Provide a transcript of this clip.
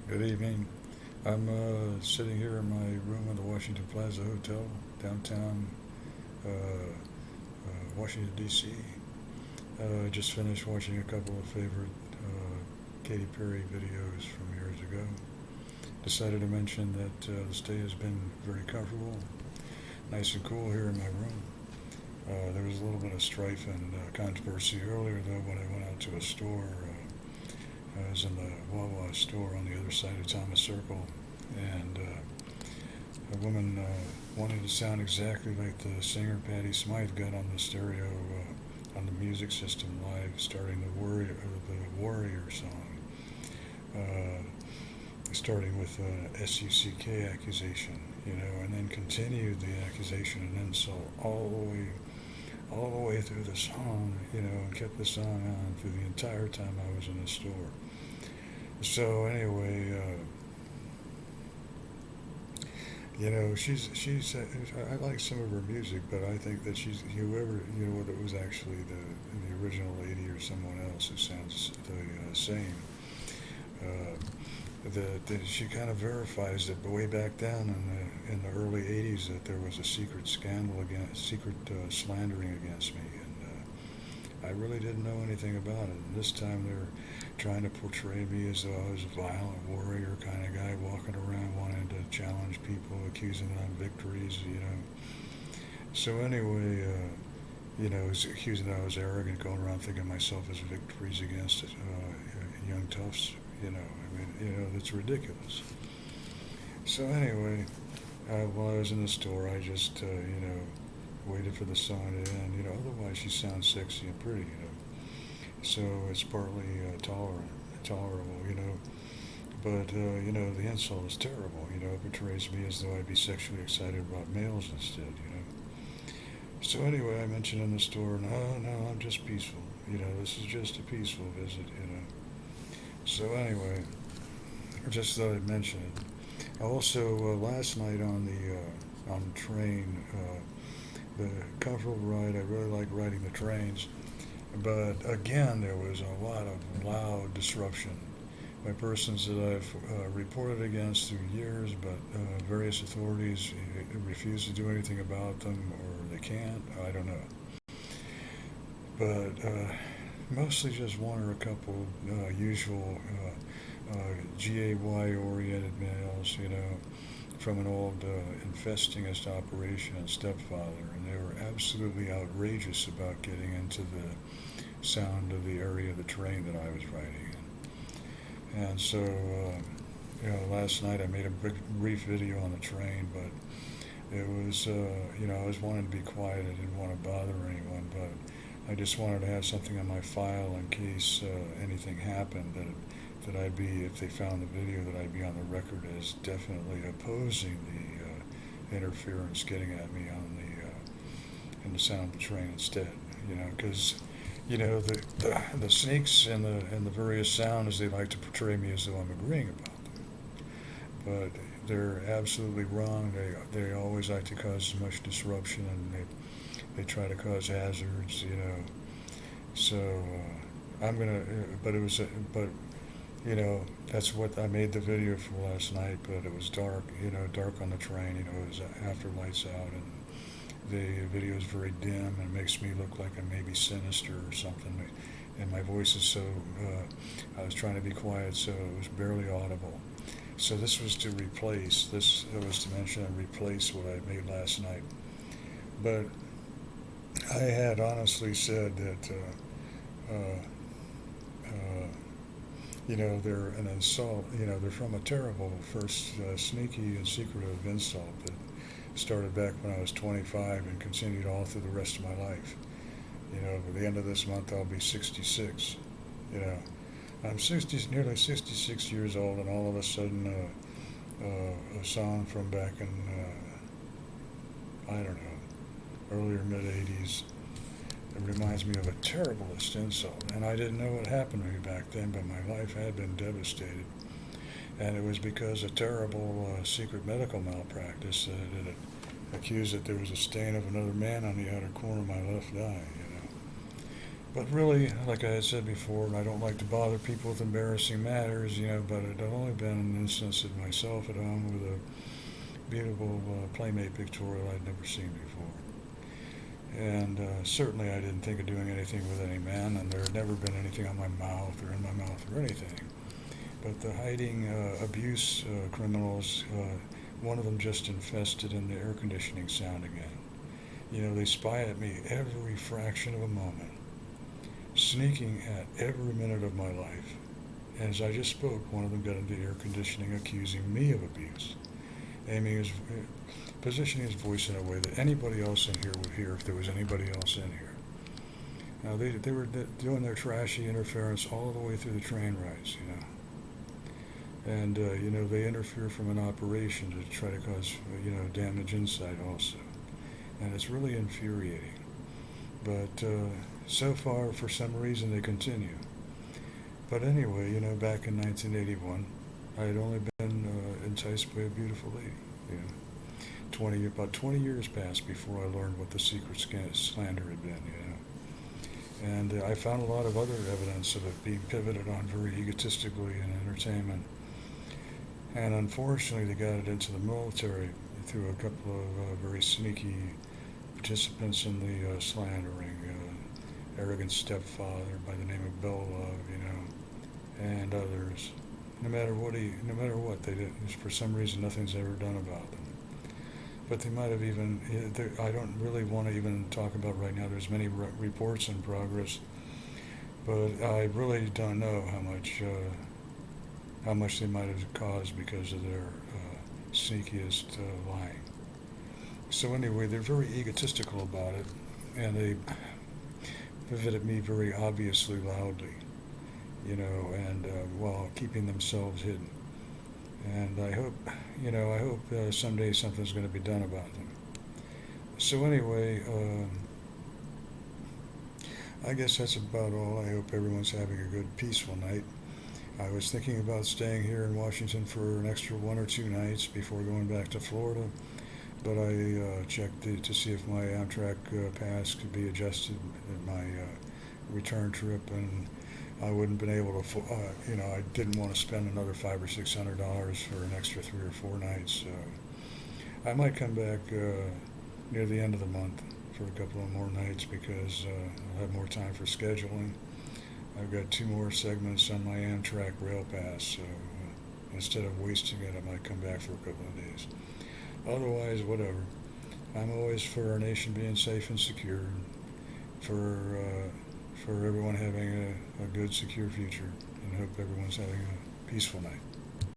Good evening. I'm sitting here in my room at the Washington Plaza Hotel, downtown Washington, D.C. Just finished watching a couple of favorite Katy Perry videos from years ago. Decided to mention that the stay has been very comfortable, nice and cool here in my room. There was a little bit of strife and controversy earlier, though, when I went out to a store. I was in the Wawa store on the other side of Thomas Circle, and a woman wanted to sound exactly like the singer Patti Smythe got on the stereo on the music system live, starting the Warrior song, starting with a SUCK accusation, and then continued the accusation and insult all the way through the song, and kept the song on through the entire time I was in the store. So anyway, I like some of her music, but I think that she's whoever whether it was actually the original lady or someone else who sounds the same. That she kind of verifies that way back down in the early '80s that there was a secret scandal secret slandering against me, and I really didn't know anything about it. And this time they're trying to portray me as though I was a violent warrior kind of guy walking around wanting to challenge people, accusing them of victories. So anyway, accusing that I was arrogant, going around thinking of myself as victories against young toughs. That's ridiculous. So anyway, while I was in the store, I just, waited for the song to end. Otherwise she sounds sexy and pretty. So it's partly tolerable. But the insult is terrible. It portrays me as though I'd be sexually excited about males instead. So anyway, I mentioned in the store, no, I'm just peaceful. This is just a peaceful visit. So anyway, I just thought I'd mention it. Also, last night on the train, the comfortable ride. I really like riding the trains, but again, there was a lot of loud disruption by persons that I've reported against through years, but various authorities refuse to do anything about them, or they can't. I don't know, but mostly just one or a couple usual GAY-oriented males, from an old infestingist operation and stepfather, and they were absolutely outrageous about getting into the sound of the area of the train that I was riding in. And so, last night I made a brief video on the train, but it was, I was wanting to be quiet. I didn't want to bother anyone, but I just wanted to have something on my file in case anything happened that I'd be, if they found the video, that I'd be on the record as definitely opposing the interference getting at me on in the sound of the train instead. Because the sneaks and the various sounds, they like to portray me as though I'm agreeing about them, but they're absolutely wrong. They always like to cause as much disruption, and they try to cause hazards. So I'm gonna, but it was, but that's what I made the video for last night. But it was dark, dark on the train. It was after lights out, and the video is very dim and makes me look like I'm maybe sinister or something. And my voice is so, I was trying to be quiet, so it was barely audible. So this was to mention and replace what I made last night. But I had honestly said that, they're an insult. They're from a terrible first sneaky and secretive insult that started back when I was 25 and continued all through the rest of my life. By the end of this month, I'll be 66. I'm nearly 66 years old, and all of a sudden, a song from back in, I don't know, earlier mid-'80s. It reminds me of a terriblest insult, and I didn't know what happened to me back then, but my life had been devastated. And it was because of terrible secret medical malpractice that it accused that there was a stain of another man on the outer corner of my left eye. But really, like I had said before, and I don't like to bother people with embarrassing matters, but it had only been an instance of myself at home with a beautiful playmate pictorial I'd never seen before. And certainly I didn't think of doing anything with any man, and there had never been anything on my mouth or in my mouth or anything. But the hiding abuse criminals, one of them just infested in the air conditioning sound again. They spy at me every fraction of a moment, sneaking at every minute of my life. As I just spoke, one of them got into the air conditioning accusing me of abuse, aiming his, positioning his voice in a way that anybody else in here would hear if there was anybody else in here. Now, they were doing their trashy interference all the way through the train rides. And, they interfere from an operation to try to cause, damage inside also. And it's really infuriating. But so far, for some reason, they continue. But anyway, back in 1981, I had only been enticed by a beautiful lady. You know, about 20 years passed before I learned what the secret slander had been. And I found a lot of other evidence of it being pivoted on very egotistically in entertainment. And unfortunately, they got it into the military through a couple of very sneaky participants in the slandering. Arrogant stepfather by the name of Bell Love, and others. No matter what they did, for some reason, nothing's ever done about them. But they might have even. I don't really want to even talk about right now. There's many reports in progress, but I really don't know how much they might have caused because of their sneakiest lying. So anyway, they're very egotistical about it, and they pivoted me very obviously loudly, and while keeping themselves hidden. And I hope someday something's going to be done about them. So anyway, I guess that's about all. I hope everyone's having a good, peaceful night. I was thinking about staying here in Washington for an extra 1 or 2 nights before going back to Florida, but I checked to see if my Amtrak pass could be adjusted at my return trip, and I wouldn't been able to. I didn't want to spend another $500 or $600 for an extra 3 or 4 nights. So I might come back near the end of the month for a couple of more nights because I'll have more time for scheduling. I've got 2 more segments on my Amtrak rail pass, so instead of wasting it, I might come back for a couple of days. Otherwise, whatever. I'm always for our nation being safe and secure, for everyone having a good, secure future, and hope everyone's having a peaceful night.